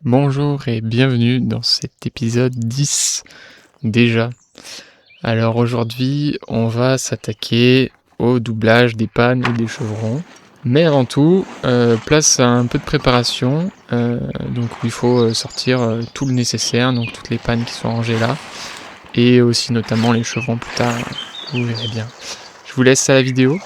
Bonjour et bienvenue dans cet épisode 10 déjà. Alors aujourd'hui, on va s'attaquer au doublage des pannes et des chevrons. Mais avant tout, place à un peu de préparation, donc il faut sortir tout le nécessaire, donc toutes les pannes qui sont rangées là, et aussi notamment les chevrons plus tard, vous verrez bien. Je vous laisse à la vidéo.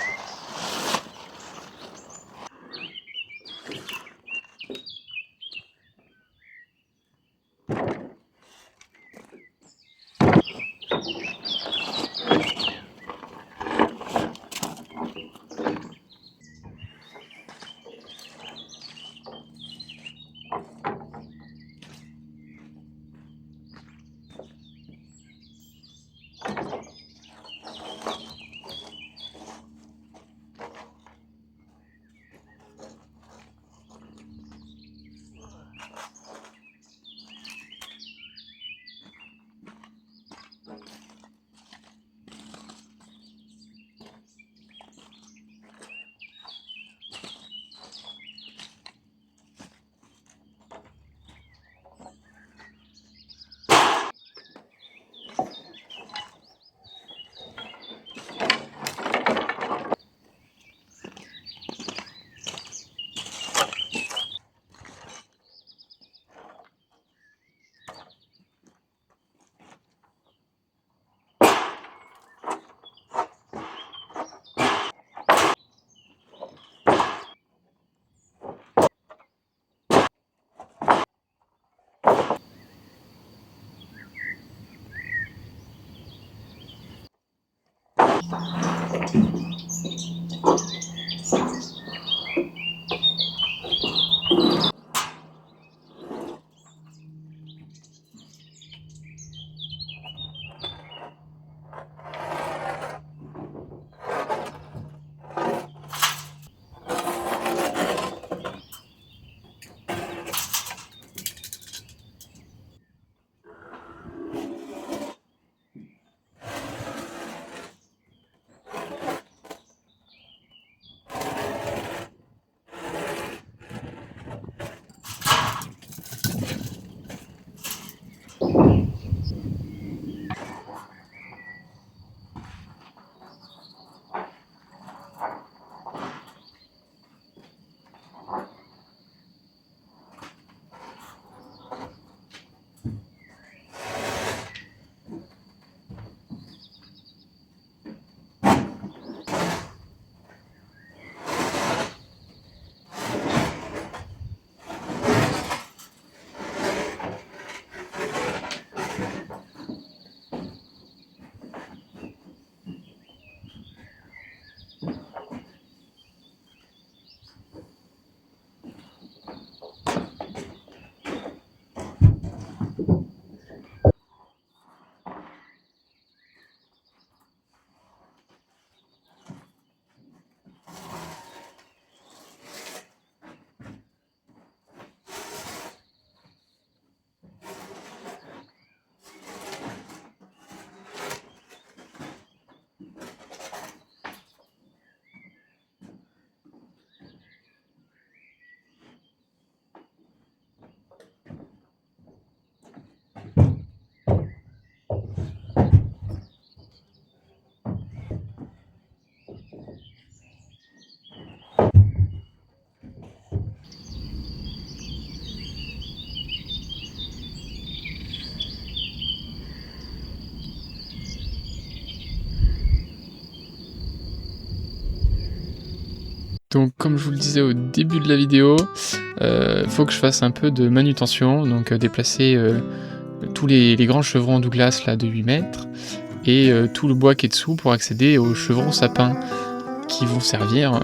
Donc comme je vous le disais au début de la vidéo, faut que je fasse un peu de manutention, donc déplacer tous les grands chevrons Douglas là de 8 mètres et tout le bois qui est dessous pour accéder aux chevrons sapins qui vont servir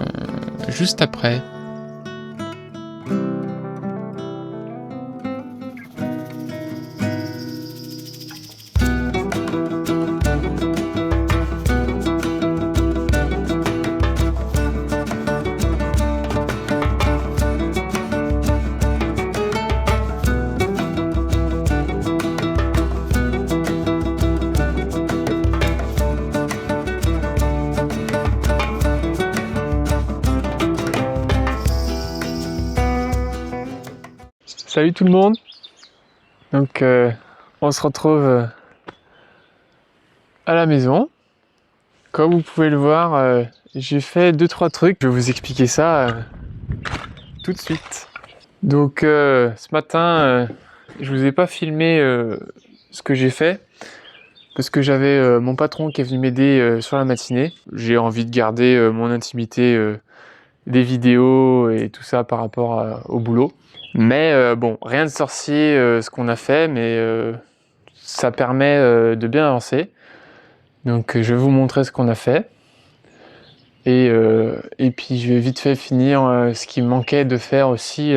juste après. Salut tout le monde. Donc on se retrouve à la maison. Comme vous pouvez le voir, j'ai fait 2-3 trucs. Je vais vous expliquer ça tout de suite. Donc ce matin, je vous ai pas filmé ce que j'ai fait parce que j'avais mon patron qui est venu m'aider sur la matinée. J'ai envie de garder mon intimité des vidéos et tout ça par rapport au boulot. Mais bon, rien de sorcier ce qu'on a fait, mais ça permet de bien avancer. Donc je vais vous montrer ce qu'on a fait. Et puis je vais vite fait finir ce qui me manquait de faire aussi,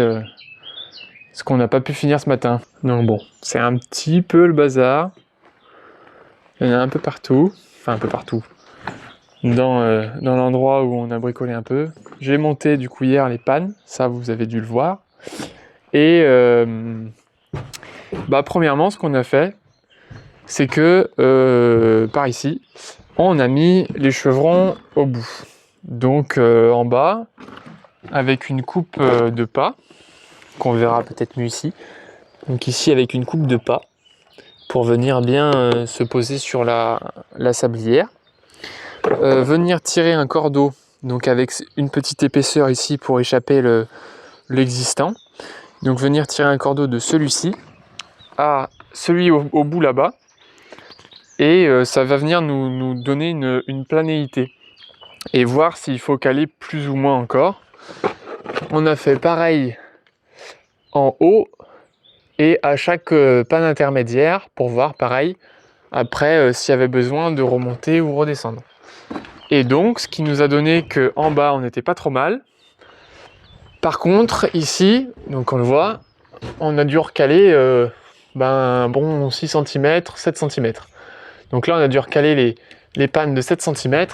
ce qu'on n'a pas pu finir ce matin. Donc bon, c'est un petit peu le bazar. Il y en a un peu partout, enfin un peu partout. Dans l'endroit où on a bricolé un peu. J'ai monté du coup hier les pannes, ça vous avez dû le voir. Et premièrement, ce qu'on a fait, c'est que par ici, on a mis les chevrons au bout. Donc en bas, avec une coupe de pas, qu'on verra peut-être mieux ici. Donc ici avec une coupe de pas, pour venir bien se poser sur la sablière. Venir tirer un cordeau, donc avec une petite épaisseur ici pour échapper l'existant. Donc venir tirer un cordeau de celui-ci à celui au bout là-bas. Et ça va venir nous donner une planéité. Et voir s'il faut caler plus ou moins encore. On a fait pareil en haut et à chaque panne intermédiaire pour voir pareil après s'il y avait besoin de remonter ou redescendre. Et donc ce qui nous a donné qu'en bas on n'était pas trop mal. Par contre ici, donc on le voit, on a dû recaler 6 cm, 7 cm. Donc là on a dû recaler les pannes de 7 cm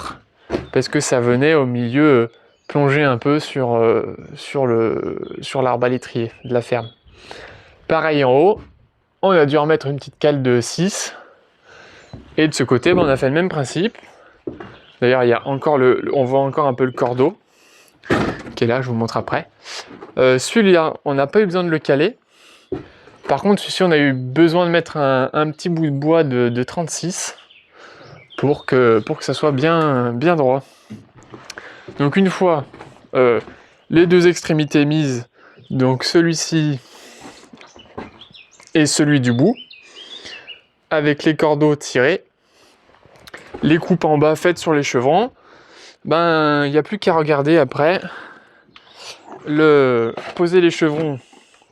parce que ça venait au milieu plonger un peu sur l'arbalétrier de la ferme. Pareil en haut, on a dû remettre une petite cale de 6. Et de ce côté, on a fait le même principe. D'ailleurs, il y a encore on voit encore un peu le cordeau qui est là, je vous montre après. Celui-là, on n'a pas eu besoin de le caler. Par contre, celui-ci, on a eu besoin de mettre un petit bout de bois de 36 pour que ça soit bien droit. Donc une fois les deux extrémités mises, donc celui-ci et celui du bout, avec les cordeaux tirés, les coupes en bas faites sur les chevrons, il n'y a plus qu'à regarder après, poser les chevrons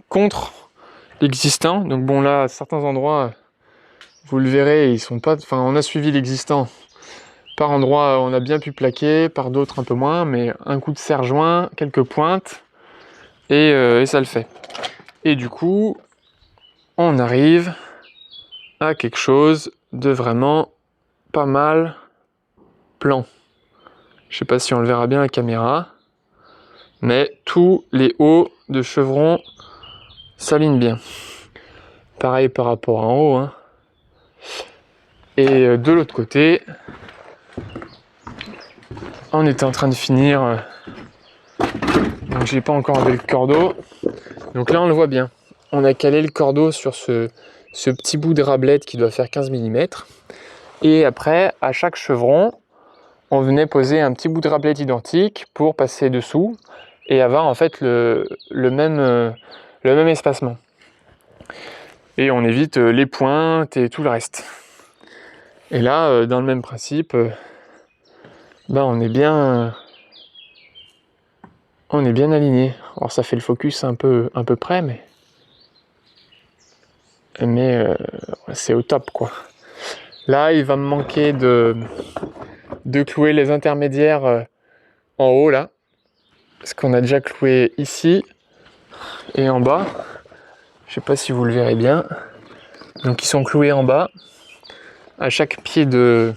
contre l'existant. Donc bon là, à certains endroits, vous le verrez, ils sont pas. Enfin, on a suivi l'existant. Par endroits, on a bien pu plaquer, par d'autres un peu moins, mais un coup de serre-joint, quelques pointes, et ça le fait. Et du coup, on arrive à quelque chose de vraiment pas mal plan. Je sais pas si on le verra bien à la caméra, mais tous les hauts de chevrons s'alignent bien. Pareil par rapport en haut, hein. Et de l'autre côté, on était en train de finir, donc j'ai pas encore enlevé le cordeau. Donc là on le voit bien, on a calé le cordeau sur ce petit bout de rablette qui doit faire 15 mm. Et après, à chaque chevron, on venait poser un petit bout de rablette identique pour passer dessous et avoir en fait le même espacement. Et on évite les pointes et tout le reste. Et là, dans le même principe, on est bien aligné. Alors ça fait le focus un peu près, mais c'est au top quoi. Là, il va me manquer de clouer les intermédiaires en haut là, parce qu'on a déjà cloué ici et en bas. Je sais pas si vous le verrez bien. Donc ils sont cloués en bas, à chaque pied de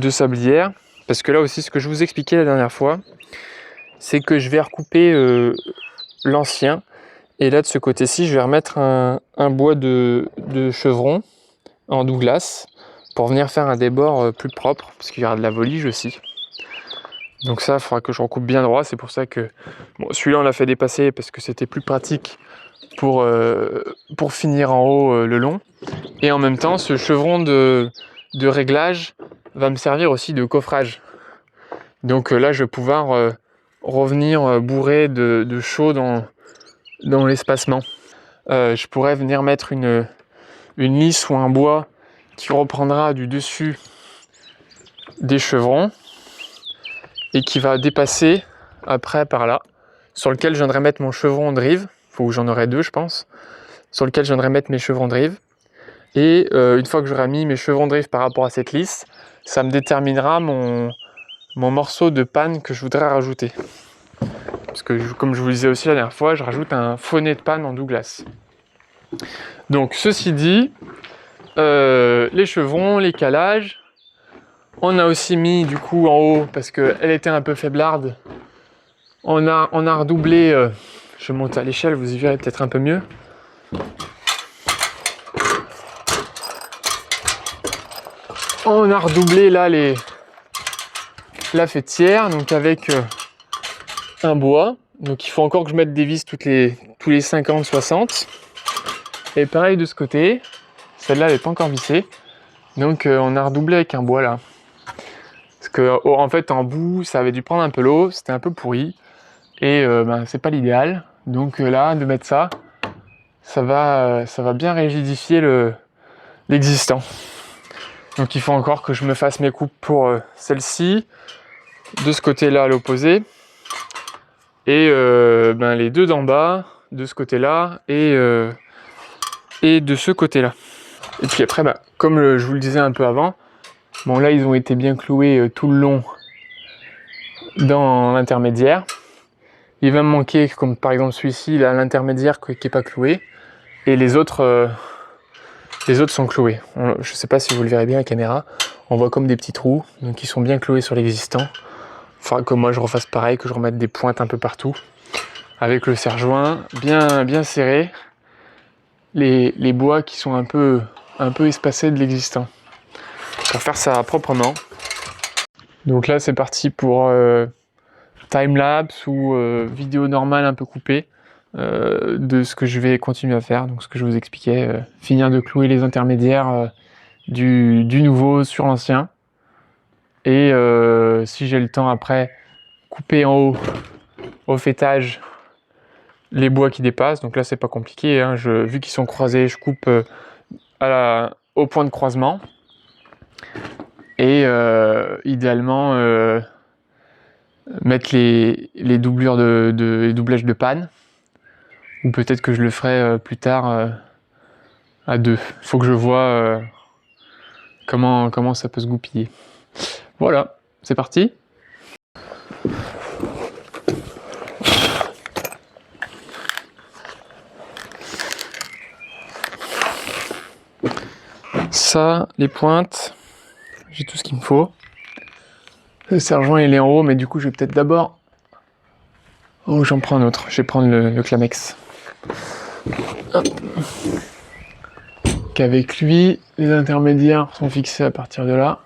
sablière. Parce que là aussi, ce que je vous expliquais la dernière fois, c'est que je vais recouper l'ancien. Et là, de ce côté-ci, je vais remettre un bois de chevron en Douglas pour venir faire un débord plus propre, parce qu'il y aura de la volige aussi. Donc ça, il faudra que je recoupe bien droit. C'est pour ça que celui-là, on l'a fait dépasser parce que c'était plus pratique pour finir en haut le long. Et en même temps, ce chevron de réglage va me servir aussi de coffrage. Donc là, je vais pouvoir revenir bourré de chaux dans l'espacement. Je pourrais venir mettre une lisse ou un bois qui reprendra du dessus des chevrons et qui va dépasser après par là, sur lequel je viendrai mettre mon chevron de rive. Faut que j'en aurai 2, je pense, sur lequel je viendrai mettre mes chevrons de rive. Et une fois que j'aurai mis mes chevrons de rive par rapport à cette lisse, ça me déterminera mon morceau de panne que je voudrais rajouter. Parce que comme je vous le disais aussi la dernière fois, je rajoute un faunet de panne en douglas. Donc ceci dit, les chevrons, les calages, on a aussi mis du coup en haut, parce qu'elle était un peu faiblarde, on a redoublé, je monte à l'échelle, vous y verrez peut-être un peu mieux. On a redoublé là la faîtière, donc avec un bois. Donc il faut encore que je mette des vis tous les 50-60. Et pareil de ce côté, celle-là elle n'est pas encore vissée. Donc on a redoublé avec un bois là. Parce que en fait en bout ça avait dû prendre un peu l'eau, c'était un peu pourri. Et c'est pas l'idéal. Donc là de mettre ça va bien rigidifier l'existant. Donc il faut encore que je me fasse mes coupes pour celle-ci, de ce côté-là à l'opposé, et les deux d'en bas, de ce côté-là, et de ce côté-là. Et puis après, comme je vous le disais un peu avant, bon là ils ont été bien cloués tout le long dans l'intermédiaire. Il va me manquer, comme par exemple celui-ci, là l'intermédiaire qui n'est pas cloué, et les autres sont cloués. Je ne sais pas si vous le verrez bien à la caméra, on voit comme des petits trous, donc ils sont bien cloués sur l'existant. Il faudra que moi je refasse pareil, que je remette des pointes un peu partout, avec le serre-joint bien serré, les bois qui sont un peu espacés de l'existant, pour faire ça proprement. Donc là c'est parti pour time-lapse ou vidéo normale un peu coupée. De ce que je vais continuer à faire, donc ce que je vous expliquais, finir de clouer les intermédiaires du nouveau sur l'ancien, et si j'ai le temps après, couper en haut au faîtage les bois qui dépassent. Donc là c'est pas compliqué, hein. Vu qu'ils sont croisés, je coupe au point de croisement, et idéalement mettre les doublures les doublages de panne. Ou peut-être que je le ferai plus tard à 2. Il faut que je vois comment ça peut se goupiller. Voilà, c'est parti. Ça, les pointes, j'ai tout ce qu'il me faut. Le serre-joint il est en haut, mais du coup je vais peut-être d'abord... Oh, j'en prends un autre, je vais prendre le Clamex. Hop. Qu'avec lui, les intermédiaires sont fixés à partir de là.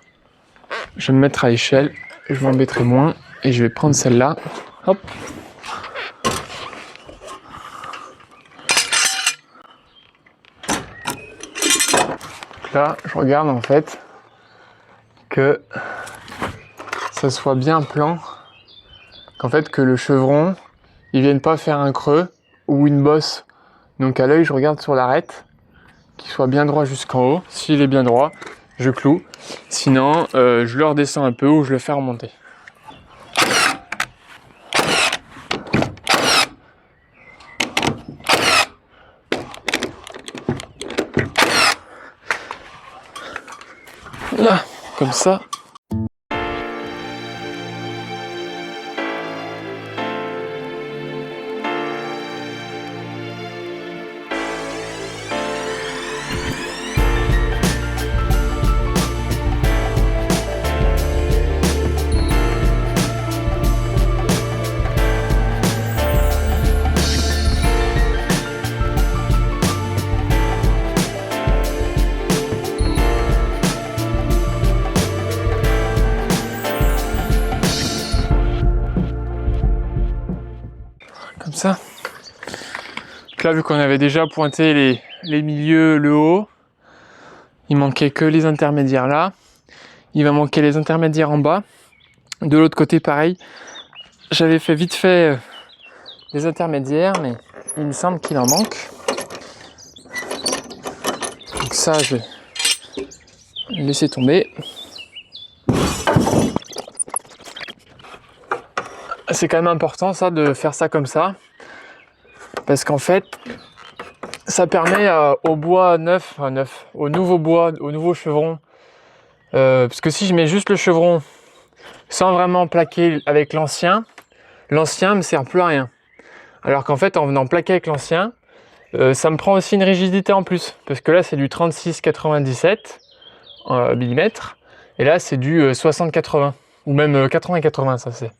Je vais me mettre à l'échelle, je m'embêterai moins, et je vais prendre celle-là. Hop. Donc là, je regarde en fait que ça soit bien plan, qu'en fait que le chevron, il vienne pas faire un creux ou une bosse. Donc à l'œil, je regarde sur l'arête, qu'il soit bien droit jusqu'en haut. S'il est bien droit, je cloue. Sinon, je le redescends un peu ou je le fais remonter. Là, comme ça. Donc là, vu qu'on avait déjà pointé les milieux, le haut, il manquait que les intermédiaires là. Il va manquer les intermédiaires en bas. De l'autre côté, pareil. J'avais fait vite fait les intermédiaires, mais il me semble qu'il en manque. Donc ça, je vais laisser tomber. C'est quand même important ça de faire ça comme ça, parce qu'en fait, ça permet au bois neuf, au nouveau bois, au nouveau chevron, parce que si je mets juste le chevron sans vraiment plaquer avec l'ancien me sert plus à rien. Alors qu'en fait, en venant plaquer avec l'ancien, ça me prend aussi une rigidité en plus, parce que là c'est du 36-97 mm, et là c'est du 60-80, ou même 80-80 ça c'est.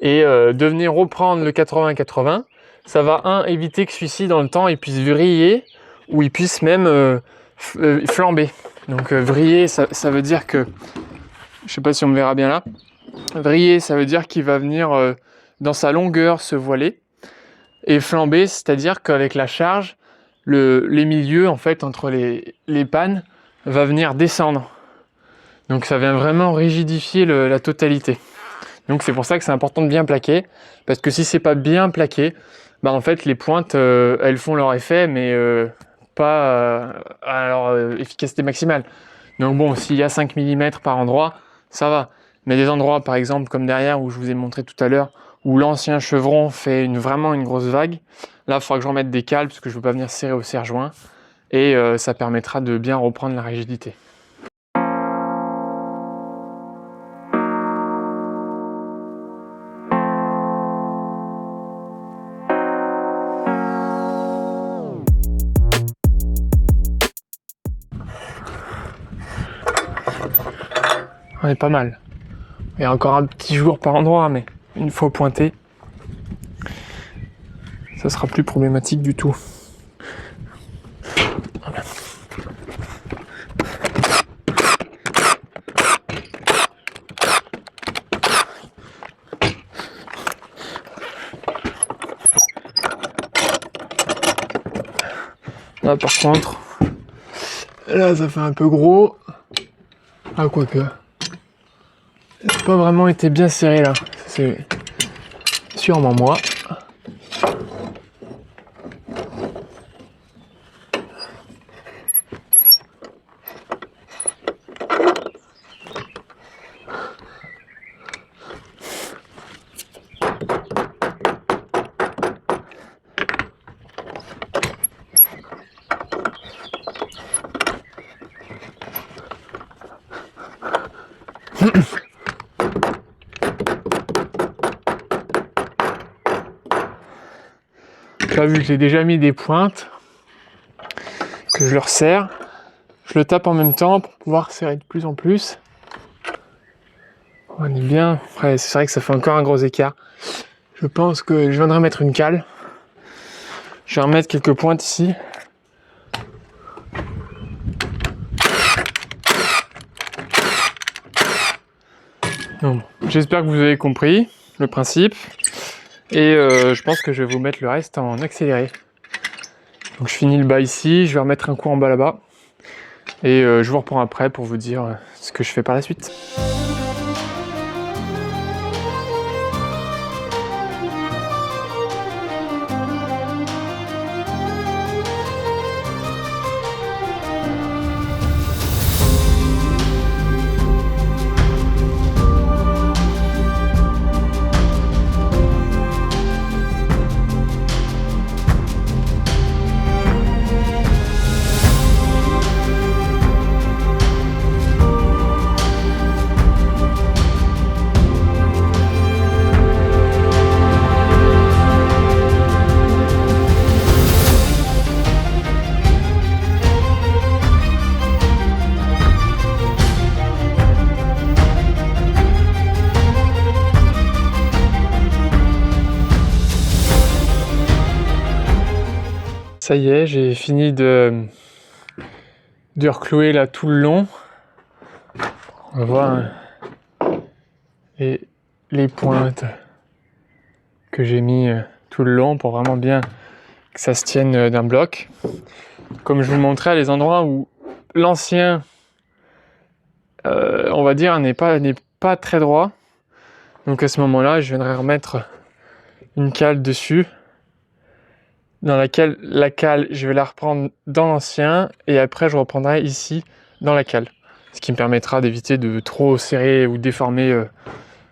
Et de venir reprendre le 80-80, ça va éviter que celui-ci dans le temps il puisse vriller, ou il puisse même flamber. Donc vriller ça veut dire que, je sais pas si on me verra bien là, vriller ça veut dire qu'il va venir dans sa longueur se voiler, et flamber c'est-à-dire qu'avec la charge, les milieux en fait entre les pannes va venir descendre. Donc ça vient vraiment rigidifier la totalité. Donc c'est pour ça que c'est important de bien plaquer, parce que si c'est pas bien plaqué, bah en fait les pointes elles font leur effet, mais pas à leur efficacité maximale. Donc bon, s'il y a 5 mm par endroit, ça va. Mais des endroits par exemple comme derrière où je vous ai montré tout à l'heure, où l'ancien chevron fait vraiment une grosse vague, là il faudra que je remette des cales parce que je ne veux pas venir serrer au serre-joint, et ça permettra de bien reprendre la rigidité. On est pas mal. Il y a encore un petit jour par endroit, mais une fois pointé, ça sera plus problématique du tout. Voilà. Là par contre, là ça fait un peu gros. Ah quoique. Ça n'a pas vraiment été bien serré là. C'est sûrement moi. Là, vu que j'ai déjà mis des pointes, que je le resserre, je le tape en même temps pour pouvoir serrer de plus en plus. On est bien. Après, c'est vrai que ça fait encore un gros écart. Je pense que je viendrai mettre une cale. Je vais remettre quelques pointes ici. Donc, j'espère que vous avez compris le principe. Et je pense que je vais vous mettre le reste en accéléré. Donc je finis le bas ici, je vais remettre un coup en bas là-bas. Et je vous reprends après pour vous dire ce que je fais par la suite. Ça y est, j'ai fini de reclouer là tout le long. On va voir les pointes que j'ai mis tout le long pour vraiment bien ça se tienne d'un bloc. Comme je vous le montrais, les endroits où l'ancien, on va dire, n'est pas très droit. Donc à ce moment-là, je viendrai remettre une cale dessus, dans laquelle la cale, je vais la reprendre dans l'ancien, et après je reprendrai ici dans la cale. Ce qui me permettra d'éviter de trop serrer ou déformer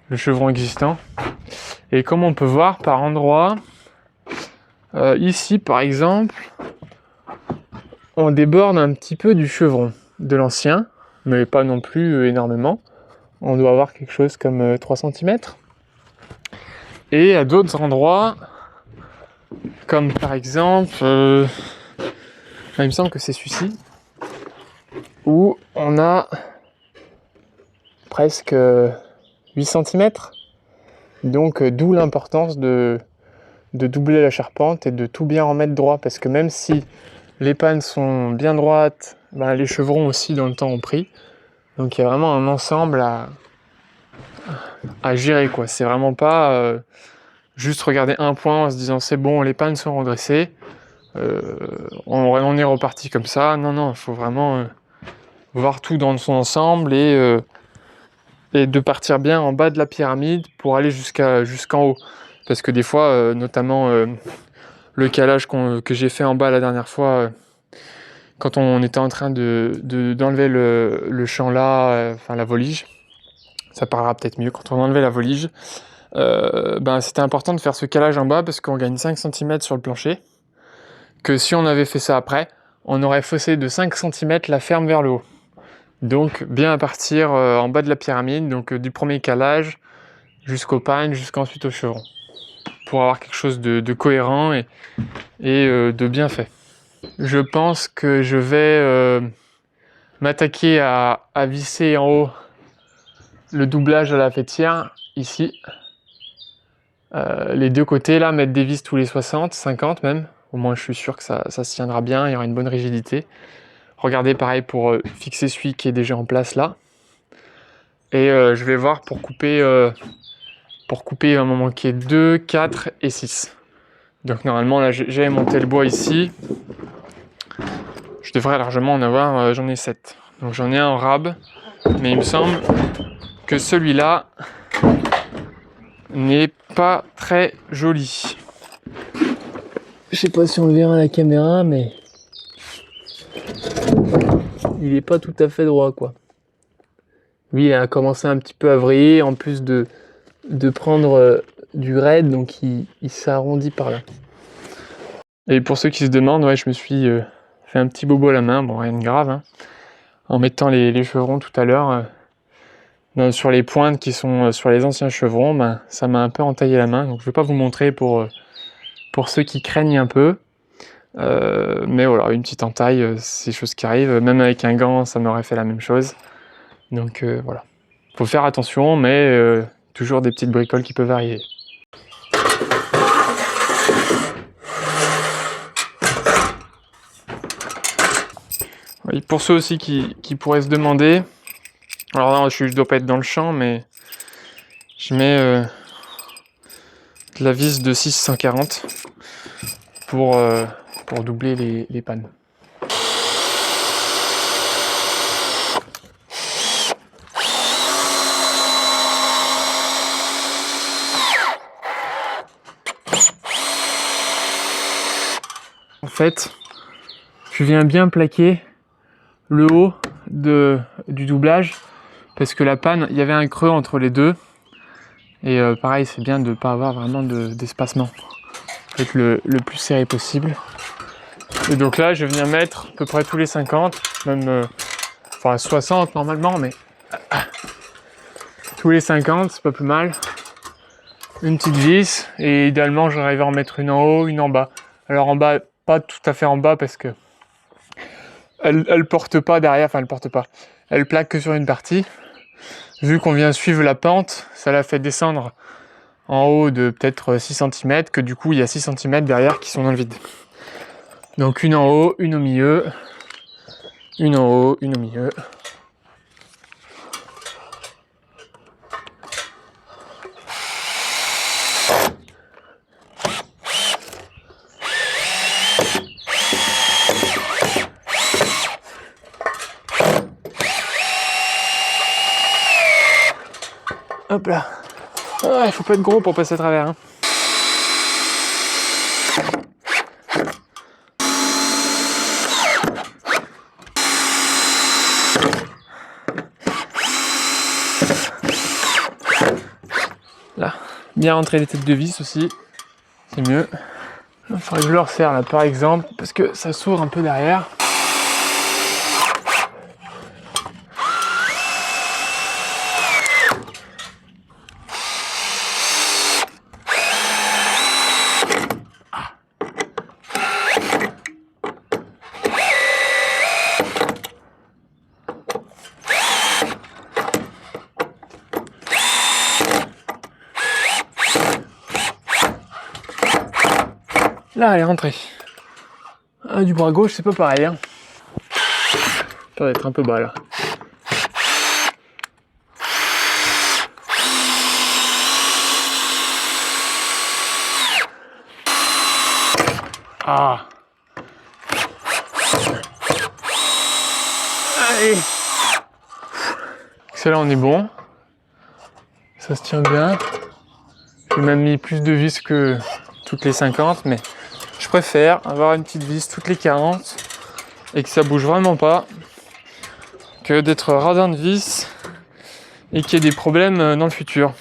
le chevron existant. Et comme on peut voir par endroits, ici par exemple, on déborde un petit peu du chevron de l'ancien, mais pas non plus énormément. On doit avoir quelque chose comme 3 cm. Et à d'autres endroits, comme par exemple, il me semble que c'est celui-ci, où on a presque 8 cm. Donc d'où l'importance de doubler la charpente et de tout bien remettre droit, parce que même si les pannes sont bien droites, ben, les chevrons aussi dans le temps ont pris. Donc il y a vraiment un ensemble à gérer, quoi. C'est vraiment pas juste regarder un point en se disant c'est bon, les pannes sont redressées, on est reparti comme ça. Non, il faut vraiment voir tout dans son ensemble et de partir bien en bas de la pyramide pour aller jusqu'en haut. Parce que des fois, notamment le calage que j'ai fait en bas la dernière fois, quand on était en train d'enlever le champ là, enfin la volige, ça parlera peut-être mieux, quand on enlevait la volige, c'était important de faire ce calage en bas parce qu'on gagne 5 cm sur le plancher, que si on avait fait ça après, on aurait faussé de 5 cm la ferme vers le haut. Donc bien partir en bas de la pyramide, donc du premier calage jusqu'au panne, jusqu'ensuite au chevron, pour avoir quelque chose de cohérent et de bien fait. Je pense que je vais m'attaquer à visser en haut le doublage à la fêtière, ici. Les deux côtés, là, mettre des vis tous les 60, 50 même. Au moins, je suis sûr que ça se tiendra bien, il y aura une bonne rigidité. Regardez pareil pour fixer celui qui est déjà en place là. Et je vais voir pour couper, il va m'en manquer 2, 4 et 6. Donc normalement, là, j'ai monté le bois ici. Je devrais largement en avoir, j'en ai 7. Donc j'en ai un en rab, mais il me semble que celui-là n'est pas très joli. Je sais pas si on le verra à la caméra, mais il est pas tout à fait droit, quoi. Lui, il a commencé un petit peu à vriller, en plus de prendre du raid, donc il s'arrondit par là. Et pour ceux qui se demandent, ouais, je me suis fait un petit bobo à la main, bon, rien de grave, hein, en mettant les chevrons tout à l'heure sur les pointes qui sont sur les anciens chevrons, ça m'a un peu entaillé la main, donc je vais pas vous montrer pour ceux qui craignent un peu. Mais voilà, une petite entaille, c'est des choses qui arrivent. Même avec un gant, ça m'aurait fait la même chose. Donc voilà. Faut faire attention, mais toujours des petites bricoles qui peuvent arriver. Oui, pour ceux aussi qui pourraient se demander, alors non, je dois pas être dans le champ, mais je mets de la vis de 640 pour doubler les pannes. En fait, je viens bien plaquer le haut du doublage parce que la panne, il y avait un creux entre les deux et pareil, c'est bien de ne pas avoir vraiment d'espacement. Être le plus serré possible. Et donc là, je vais venir mettre à peu près tous les 50, même 60 normalement, mais tous les 50, c'est pas plus mal. Une petite vis, et idéalement, j'arrive à en mettre une en haut, une en bas. Alors en bas, pas tout à fait en bas parce que elle porte pas derrière, enfin elle porte pas. Elle plaque que sur une partie. Vu qu'on vient suivre la pente, ça la fait descendre en haut de peut-être 6 cm, que du coup il y a 6 cm derrière qui sont dans le vide. Donc une en haut, une au milieu, une en haut, une au milieu. Hop là. Ah, il faut pas être gros pour passer à travers. Hein. Là, bien rentrer les têtes de vis aussi, c'est mieux. Il faudrait que je le resserre là par exemple, parce que ça s'ouvre un peu derrière. Là, elle est rentrée. Ah, du bras gauche, c'est pas pareil. Hein. Ça va être un peu bas là. Ah. Allez. Celle-là, on est bon. Ça se tient bien. J'ai même mis plus de vis que toutes les 50, mais je préfère avoir une petite vis toutes les 40 et que ça bouge vraiment pas que d'être radin de vis et qu'il y ait des problèmes dans le futur.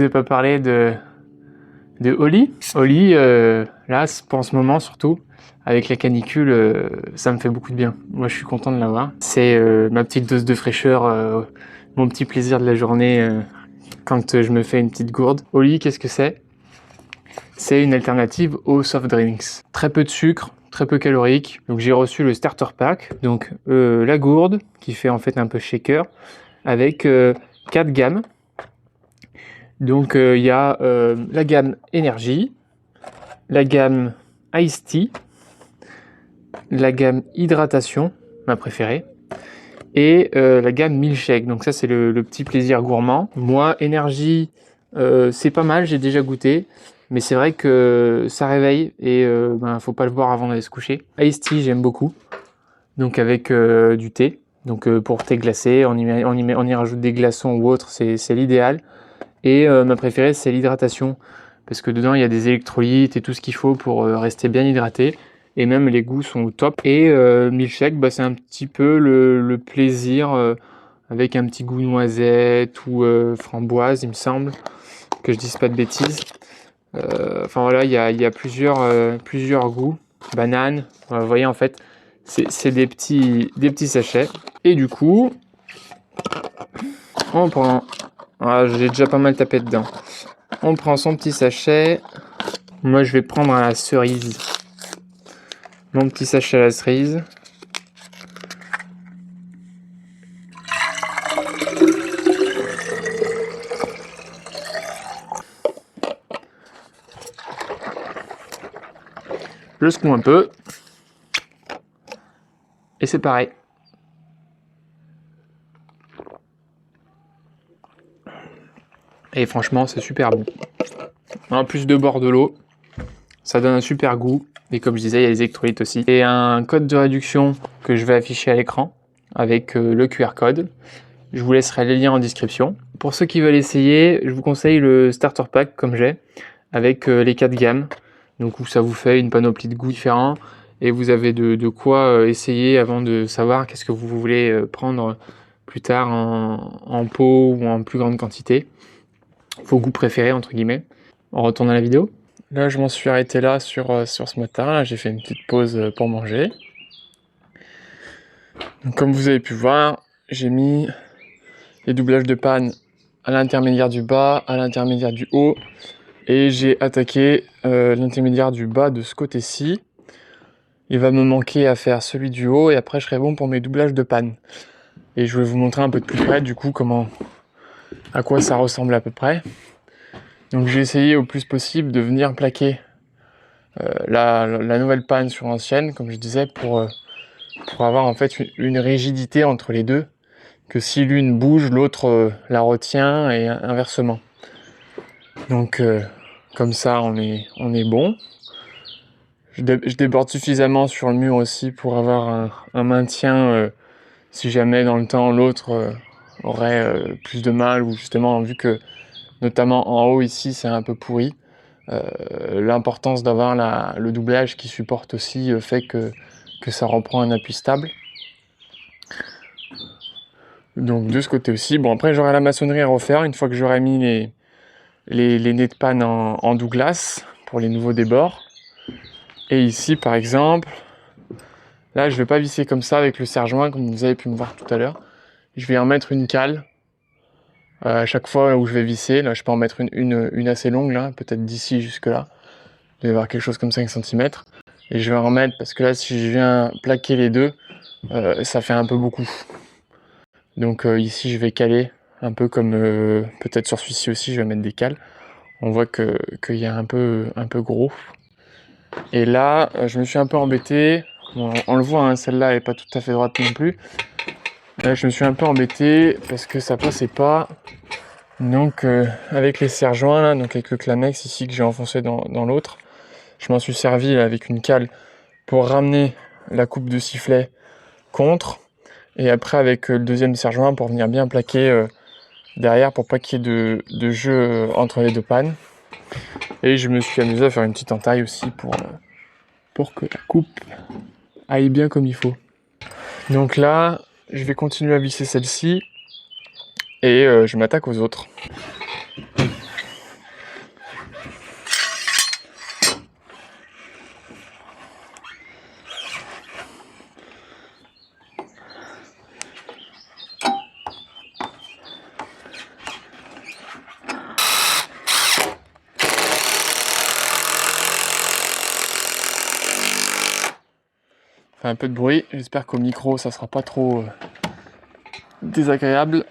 vais pas parler de Oli. Oli, là, pour en ce moment surtout, avec la canicule, ça me fait beaucoup de bien. Moi, je suis content de l'avoir. C'est ma petite dose de fraîcheur, mon petit plaisir de la journée quand je me fais une petite gourde. Oli, qu'est-ce que c'est? C'est une alternative aux soft drinks. Très peu de sucre, très peu calorique. Donc j'ai reçu le starter pack, donc la gourde qui fait en fait un peu shaker avec 4 gammes. Donc il y a la gamme énergie, la gamme Ice Tea, la gamme hydratation, ma préférée, et la gamme milkshake. Donc ça c'est le petit plaisir gourmand. Moi, énergie, c'est pas mal, j'ai déjà goûté, mais c'est vrai que ça réveille et faut pas le boire avant d'aller se coucher. Ice Tea, j'aime beaucoup, donc avec du thé. Donc pour thé glacé, on y rajoute des glaçons ou autre, c'est l'idéal. Et ma préférée, c'est l'hydratation, parce que dedans il y a des électrolytes et tout ce qu'il faut pour rester bien hydraté, et même les goûts sont au top. Et milkshake, c'est un petit peu le plaisir avec un petit goût noisette ou framboise, il me semble, que je dise pas de bêtises. Enfin voilà, il y a plusieurs goûts, banane, vous voyez en fait, c'est des petits sachets. Et du coup, on prend... j'ai déjà pas mal tapé dedans. On prend son petit sachet. Moi, je vais prendre à la cerise. Mon petit sachet à la cerise. Je secoue un peu. Et c'est pareil. Et franchement, c'est super bon. En plus de boire de l'eau, ça donne un super goût. Et comme je disais, il y a les électrolytes aussi. Et un code de réduction que je vais afficher à l'écran avec le QR code. Je vous laisserai les liens en description. Pour ceux qui veulent essayer, je vous conseille le starter pack comme j'ai, avec les 4 gammes. Donc où ça vous fait une panoplie de goûts différents. Et vous avez de quoi essayer avant de savoir qu'est-ce que vous voulez prendre plus tard en pot ou en plus grande quantité. Vos goûts préférés, entre guillemets. On retourne à la vidéo. Là, je m'en suis arrêté là sur ce matin. Là, j'ai fait une petite pause pour manger. Donc, comme vous avez pu voir, j'ai mis les doublages de panne à l'intermédiaire du bas, à l'intermédiaire du haut. Et j'ai attaqué l'intermédiaire du bas de ce côté-ci. Il va me manquer à faire celui du haut et après je serai bon pour mes doublages de panne. Et je vais vous montrer un peu de plus près du coup à quoi ça ressemble à peu près. Donc j'ai essayé au plus possible de venir plaquer la nouvelle panne sur l'ancienne, comme je disais, pour avoir en fait une rigidité entre les deux, que si l'une bouge, l'autre la retient et inversement. Donc comme ça on est bon. Je déborde suffisamment sur le mur aussi pour avoir un maintien si jamais dans le temps l'autre aurait plus de mal, ou justement vu que notamment en haut ici c'est un peu pourri, l'importance d'avoir le doublage qui supporte aussi fait que ça reprend un appui stable. Donc de ce côté aussi, bon après j'aurai la maçonnerie à refaire une fois que j'aurai mis les nez de panne en Douglas pour les nouveaux débords. Et ici par exemple, là je vais pas visser comme ça avec le serre-joint comme vous avez pu me voir tout à l'heure. Je vais en mettre une cale à chaque fois où je vais visser. Là je peux en mettre une assez longue là, peut-être d'ici jusque là. Il doit y avoir quelque chose comme 5 cm. Et je vais en remettre parce que là si je viens plaquer les deux, ça fait un peu beaucoup. Donc ici je vais caler un peu comme peut-être sur celui-ci aussi je vais mettre des cales. On voit qu'il y a un peu gros. Et là je me suis un peu embêté. Bon, on le voit, hein, celle-là est pas tout à fait droite non plus. Là je me suis un peu embêté parce que ça passait pas. Donc avec les serre-joints là, donc avec le Clamex ici que j'ai enfoncé dans l'autre, je m'en suis servi là, avec une cale pour ramener la coupe de sifflet contre, et après avec le deuxième serre-joint pour venir bien plaquer derrière pour pas qu'il y ait de jeu entre les deux pannes. Et je me suis amusé à faire une petite entaille aussi pour que la coupe aille bien comme il faut. Donc là je vais continuer à visser celle-ci et je m'attaque aux autres. fait un peu de bruit. J'espère qu'au micro ça sera pas trop désagréable.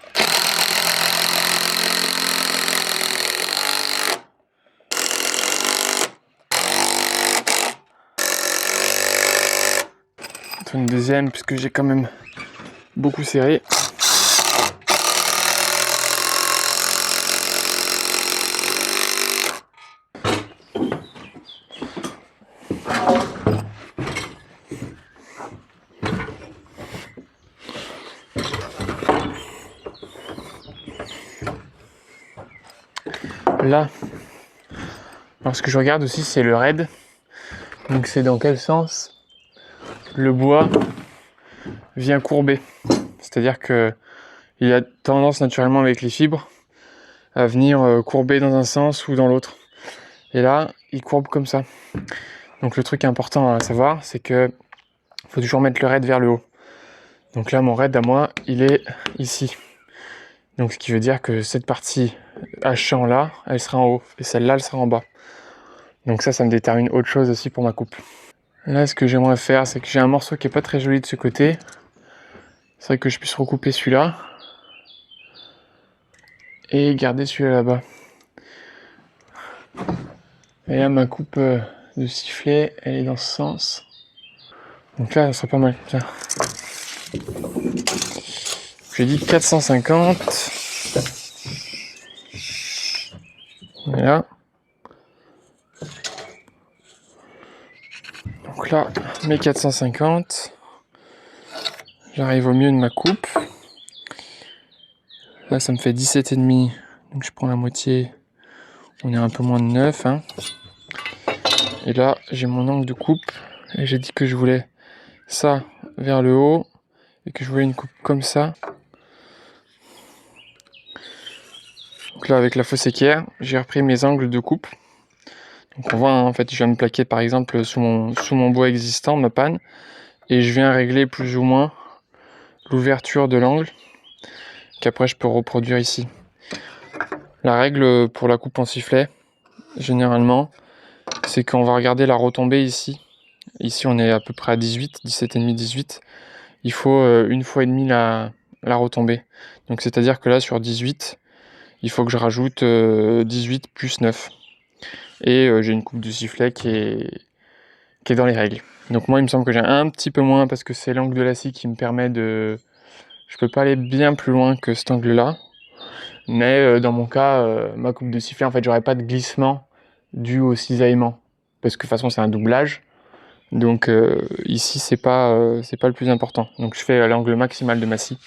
Une deuxième puisque j'ai quand même beaucoup serré. Là, alors ce que je regarde aussi c'est le raid. Donc c'est dans quel sens le bois vient courber. C'est-à-dire que il a tendance naturellement avec les fibres à venir courber dans un sens ou dans l'autre. Et là, il courbe comme ça. Donc le truc important à savoir, c'est que faut toujours mettre le raid vers le haut. Donc là, mon raid à moi, il est ici. Donc ce qui veut dire que cette partie à champ là, elle sera en haut. Et celle-là, elle sera en bas. Donc ça me détermine autre chose aussi pour ma coupe. Là, ce que j'aimerais faire, c'est que j'ai un morceau qui est pas très joli de ce côté. C'est vrai que je puisse recouper celui-là. Et garder celui-là là-bas. Et là, ma coupe de sifflet, elle est dans ce sens. Donc là, ça serait pas mal. Tiens. J'ai dit 450. Voilà. Donc là, mes 450. J'arrive au milieu de ma coupe. Là, ça me fait 17,5. Donc je prends la moitié. On est un peu moins de 9. Hein. Et là, j'ai mon angle de coupe. Et j'ai dit que je voulais ça vers le haut. Et que je voulais une coupe comme ça. Donc là, avec la fausse équerre, j'ai repris mes angles de coupe. Donc on voit, hein, en fait, je viens me plaquer par exemple sous mon bois existant, ma panne. Et je viens régler plus ou moins l'ouverture de l'angle. Qu'après, je peux reproduire ici. La règle pour la coupe en sifflet, généralement, c'est qu'on va regarder la retombée ici. Ici, on est à peu près à 18, 17,5, 18. Il faut une fois et demie la retombée. Donc, c'est-à-dire que là, sur 18, il faut que je rajoute 18 plus 9. Et j'ai une coupe de sifflet qui est dans les règles. Donc moi, il me semble que j'ai un petit peu moins parce que c'est l'angle de la scie qui me permet de... Je peux pas aller bien plus loin que cet angle-là. Mais dans mon cas, ma coupe de sifflet, en fait, j'aurais pas de glissement dû au cisaillement. Parce que de toute façon, c'est un doublage. Donc ici, c'est pas le plus important. Donc je fais l'angle maximal de ma scie.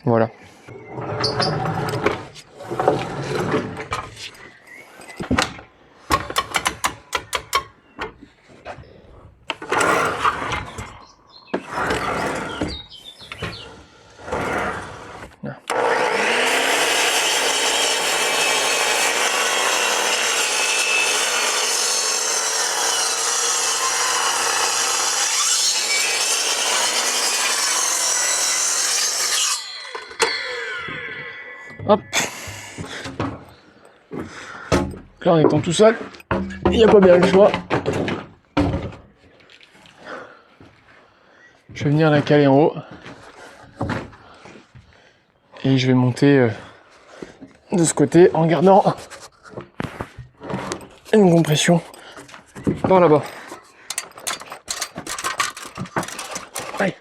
Voilà. Hop. Là, en étant tout seul, il n'y a pas bien le choix. Je vais venir la caler en haut. Et je vais monter de ce côté en gardant une compression par là-bas. Aïe.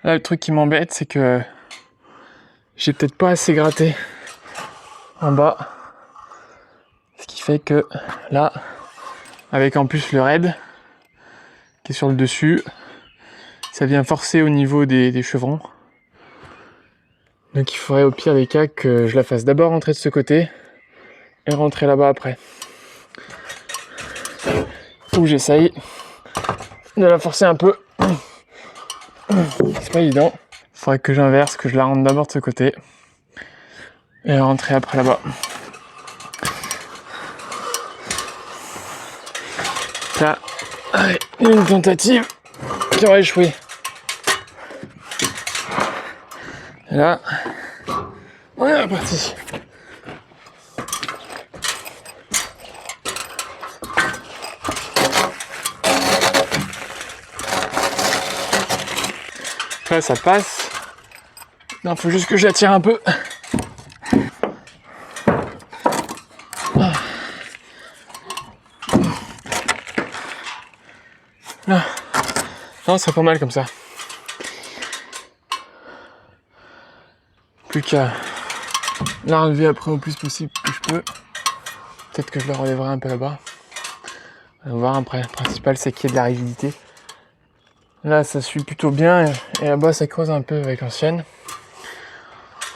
Là, le truc qui m'embête, c'est que j'ai peut-être pas assez gratté en bas. Ce qui fait que là, avec en plus le raid qui est sur le dessus, ça vient forcer au niveau des chevrons. Donc il faudrait au pire des cas que je la fasse d'abord rentrer de ce côté et rentrer là-bas après. Ou j'essaye de la forcer un peu. C'est pas évident. Il faudrait que j'inverse, que je la rentre d'abord de ce côté et rentrer après là-bas. Là, allez, une tentative qui aurait échoué. Et là, on est reparti. Là, ça passe. Non, faut juste que je la tire un peu. Là. Non, c'est pas mal comme ça. Plus qu'à la relever après au plus possible que je peux. Peut-être que je la relèverai un peu là-bas. On va voir après. Le principal, c'est qu'il y ait de la rigidité. Là, ça suit plutôt bien. Et là-bas, ça creuse un peu avec l'ancienne.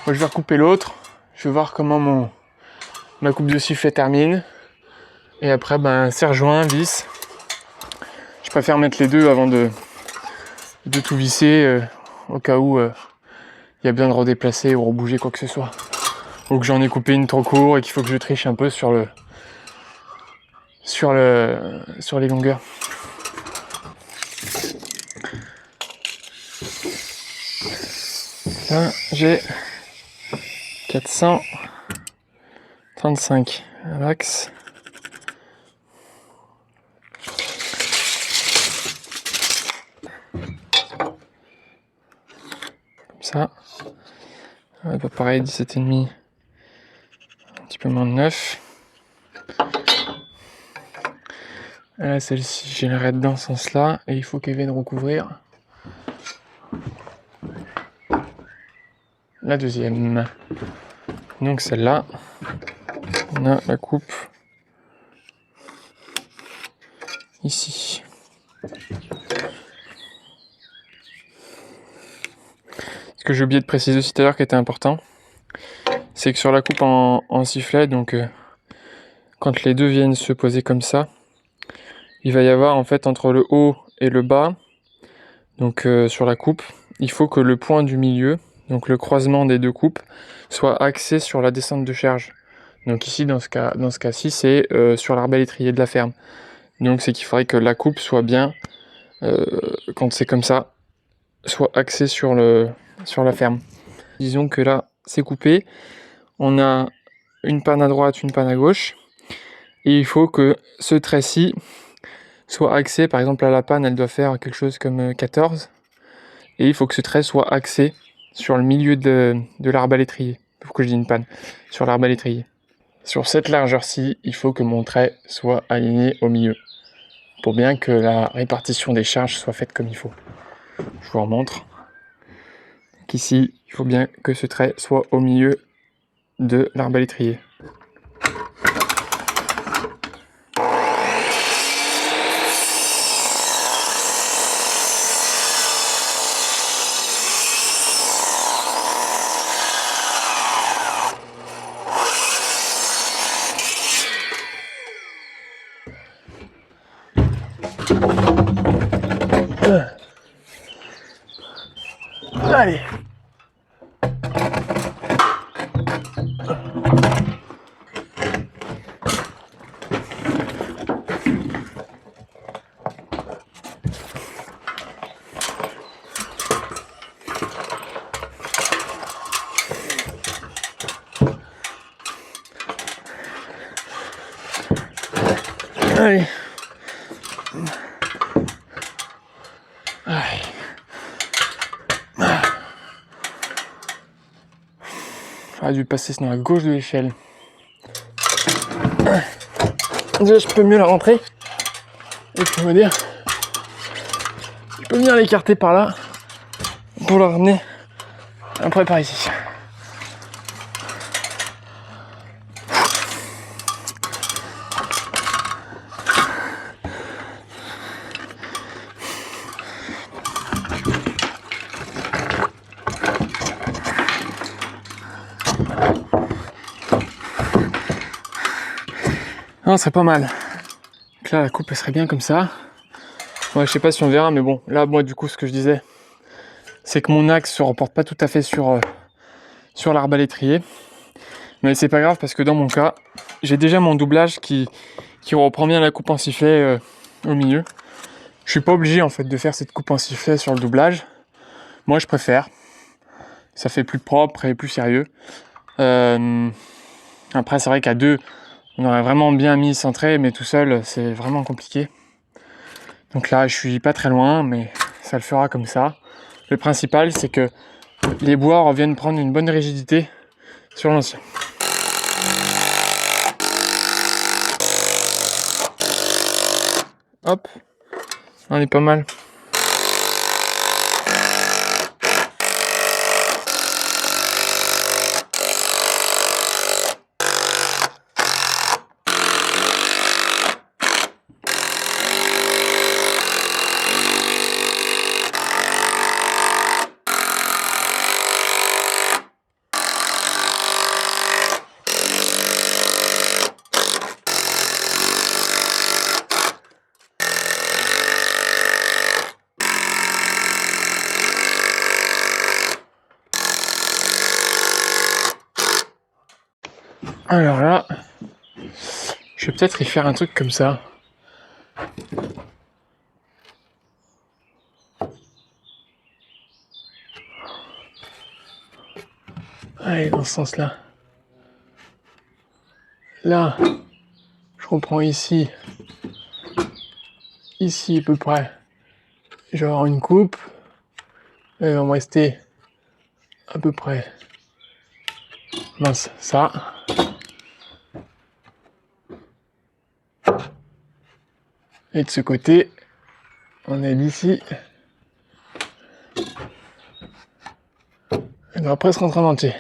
Moi, je vais recouper l'autre. Je vais voir comment ma coupe de sifflet termine. Et après, serre-joint, vis. Je préfère mettre les deux avant de tout visser au cas où il y a besoin de redéplacer ou rebouger quoi que ce soit. Ou que j'en ai coupé une trop court et qu'il faut que je triche un peu sur les longueurs. Là, j'ai 435 max. Comme ça. Pareil, 17,5. Un petit peu moins de 9. Et là, celle-ci, j'ai l'arrêt dans ce sens-là. Et il faut qu'elle vienne recouvrir la deuxième. Donc celle-là, on a la coupe ici. Ce que j'ai oublié de préciser aussi tout à l'heure qui était important, c'est que sur la coupe en sifflet, donc quand les deux viennent se poser comme ça, il va y avoir en fait entre le haut et le bas, donc sur la coupe, il faut que le point du milieu, donc le croisement des deux coupes, soit axé sur la descente de charge. Donc ici, dans ce cas-ci, c'est sur l'arbalétrier de la ferme. Donc c'est qu'il faudrait que la coupe soit bien, quand c'est comme ça, soit axée sur la ferme. Disons que là, c'est coupé. On a une panne à droite, une panne à gauche. Et il faut que ce trait-ci soit axé. Par exemple, là, la panne, elle doit faire quelque chose comme 14. Et il faut que ce trait soit axé sur le milieu de l'arbalétrier. Pourquoi je dis une panne? Sur l'arbalétrier. Sur cette largeur-ci, il faut que mon trait soit aligné au milieu, pour bien que la répartition des charges soit faite comme il faut. Je vous remontre. Donc ici, il faut bien que ce trait soit au milieu de l'arbalétrier. Allez. Allez. Allez. J'aurais dû passer dans la gauche de l'échelle. Déjà, je peux mieux la rentrer. Et puis, on va dire, je peux venir l'écarter par là pour la ramener après par ici. Non, ce serait pas mal. Donc là, la coupe, elle serait bien comme ça. Ouais, je sais pas si on verra, mais bon, là, moi, du coup, ce que je disais, c'est que mon axe se reporte pas tout à fait sur l'arbalétrier. Mais c'est pas grave, parce que dans mon cas, j'ai déjà mon doublage qui reprend bien la coupe en sifflet au milieu. Je suis pas obligé en fait de faire cette coupe en sifflet sur le doublage. Moi je préfère. Ça fait plus propre et plus sérieux. Après c'est vrai qu'à deux, on aurait vraiment bien mis centré, mais tout seul c'est vraiment compliqué. Donc là je suis pas très loin, mais ça le fera comme ça. Le principal c'est que les bois reviennent prendre une bonne rigidité sur l'ancien. Hop, on est pas mal. Alors là, je vais peut-être y faire un truc comme ça. Allez, dans ce sens-là. Là, je reprends ici. Ici à peu près. Je vais avoir une coupe. Et il va me rester à peu près. Mince, ça. Et de ce côté, on est d'ici. Elle doit presque rentrer en entier.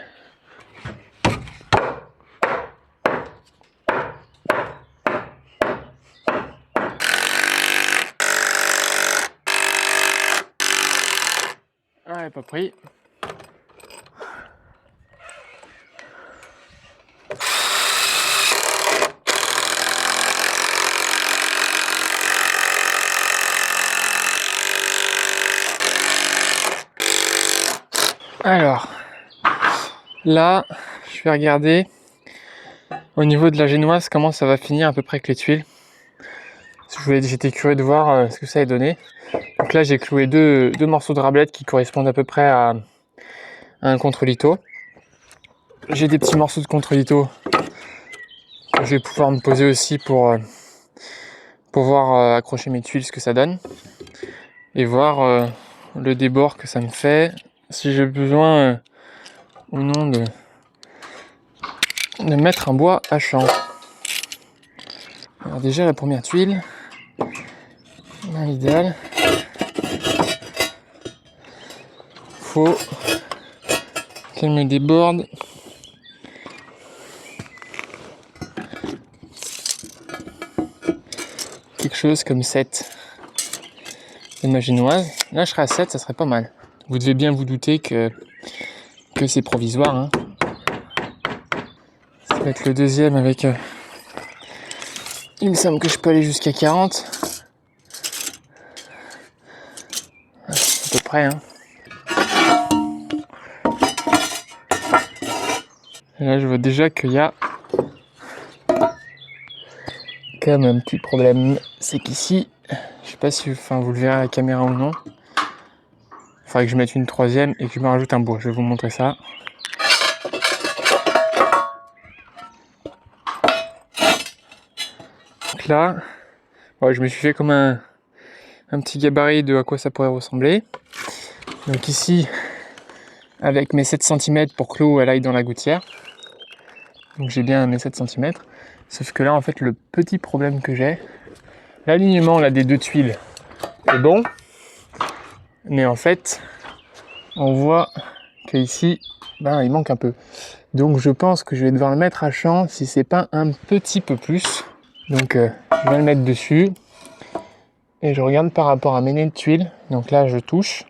Ah, elle n'est pas pris. Alors, là, je vais regarder au niveau de la génoise comment ça va finir à peu près avec les tuiles. J'étais curieux de voir ce que ça a donné. Donc là, j'ai cloué deux morceaux de rablette qui correspondent à peu près à un contre-lito. J'ai des petits morceaux de contre-lito que je vais pouvoir me poser aussi pour pouvoir accrocher mes tuiles, ce que ça donne. Et voir le débord que ça me fait, si j'ai besoin ou non de mettre un bois à champ. Alors déjà la première tuile, dans l'idéal, faut qu'elle me déborde quelque chose comme 7 de ma génoise. Là je serai à 7, ça serait pas mal. Vous devez bien vous douter que c'est provisoire, hein. Ça va être le deuxième avec... il me semble que je peux aller jusqu'à 40. À peu près, hein. Et là je vois déjà qu'il y a quand même un petit problème. C'est qu'ici, je sais pas si vous le verrez à la caméra ou non. Il faudrait que je mette une troisième et que je me rajoute un bois. Je vais vous montrer ça. Donc là, ouais, je me suis fait comme un petit gabarit de à quoi ça pourrait ressembler. Donc ici, avec mes 7 cm pour que l'eau elle aille dans la gouttière. Donc j'ai bien mes 7 cm. Sauf que là, en fait, le petit problème que j'ai, l'alignement là des deux tuiles est bon. Mais en fait, on voit qu'ici, il manque un peu. Donc je pense que je vais devoir le mettre à champ si c'est pas un petit peu plus. Donc je vais le mettre dessus. Et je regarde par rapport à mes nez de tuiles. Donc là je touche.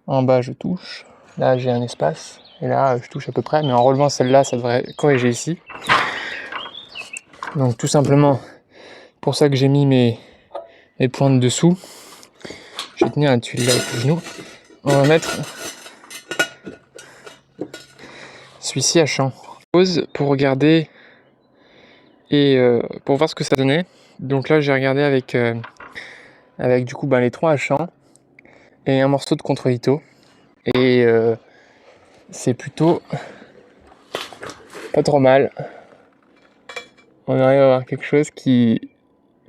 En bas je touche. Là j'ai un espace. Et là je touche à peu près. Mais en relevant celle-là, ça devrait corriger ici. Donc tout simplement, pour ça que j'ai mis mes pointes dessous. Je vais tenir la tuile là avec le genou. On va mettre celui-ci à champ. Pause pour regarder et pour voir ce que ça donnait. Donc là j'ai regardé avec du coup les 3 hachants et un morceau de contre-lito, et c'est plutôt pas trop mal. On arrive à avoir quelque chose qui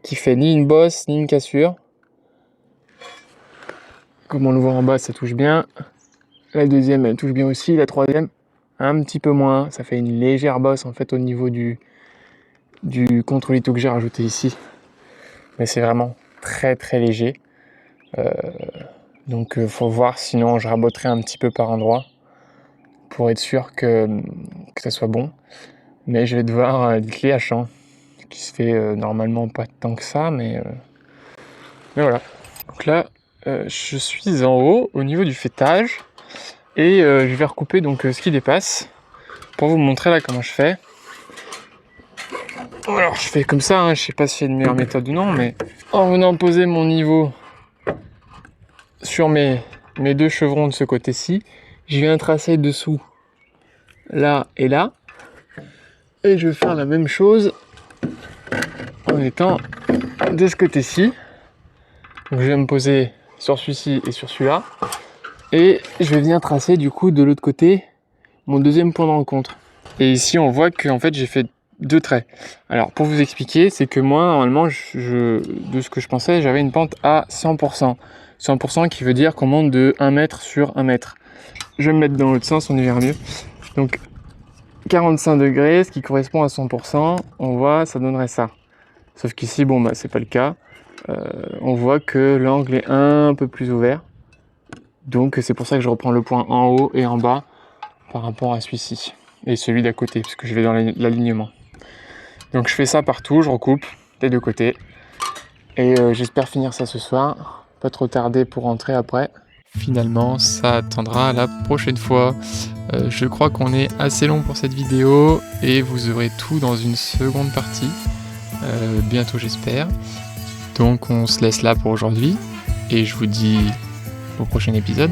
fait ni une bosse ni une cassure. Comme on le voit en bas, ça touche bien. La deuxième, elle touche bien aussi. La troisième, un petit peu moins. Ça fait une légère bosse en fait au niveau du contre-lito que j'ai rajouté ici. Mais c'est vraiment très très léger. Donc faut voir, sinon je raboterai un petit peu par endroit pour être sûr que ça soit bon. Mais je vais devoir des clés à champ, qui se fait normalement pas tant que ça, mais voilà. Donc là, je suis en haut au niveau du fêtage et je vais recouper donc ce qui dépasse pour vous montrer là comment je fais. Alors je fais comme ça, hein, je sais pas si c'est une meilleure méthode ou non, mais en venant poser mon niveau sur mes 2 chevrons de ce côté-ci, je viens tracer dessous là et là, et je vais faire la même chose en étant de ce côté-ci. Donc je vais me poser sur celui-ci et sur celui-là, et je vais venir tracer du coup de l'autre côté mon deuxième point de rencontre. Et ici on voit que en fait j'ai fait 2 traits. Alors pour vous expliquer, c'est que moi normalement de ce que je pensais, j'avais une pente à 100%. 100% qui veut dire qu'on monte de 1 mètre sur 1 mètre. Je vais me mettre dans l'autre sens, on y verra mieux. Donc 45 degrés, ce qui correspond à 100%, on voit, ça donnerait ça. Sauf qu'ici, c'est pas le cas. On voit que l'angle est un peu plus ouvert. Donc c'est pour ça que je reprends le point en haut et en bas par rapport à celui-ci. Et celui d'à côté, parce que je vais dans l'alignement. Donc je fais ça partout, je recoupe des 2 côtés. Et j'espère finir ça ce soir. Pas trop tarder pour rentrer après. Finalement, ça attendra la prochaine fois. Je crois qu'on est assez long pour cette vidéo et vous aurez tout dans une seconde partie. Bientôt j'espère. Donc on se laisse là pour aujourd'hui et je vous dis au prochain épisode.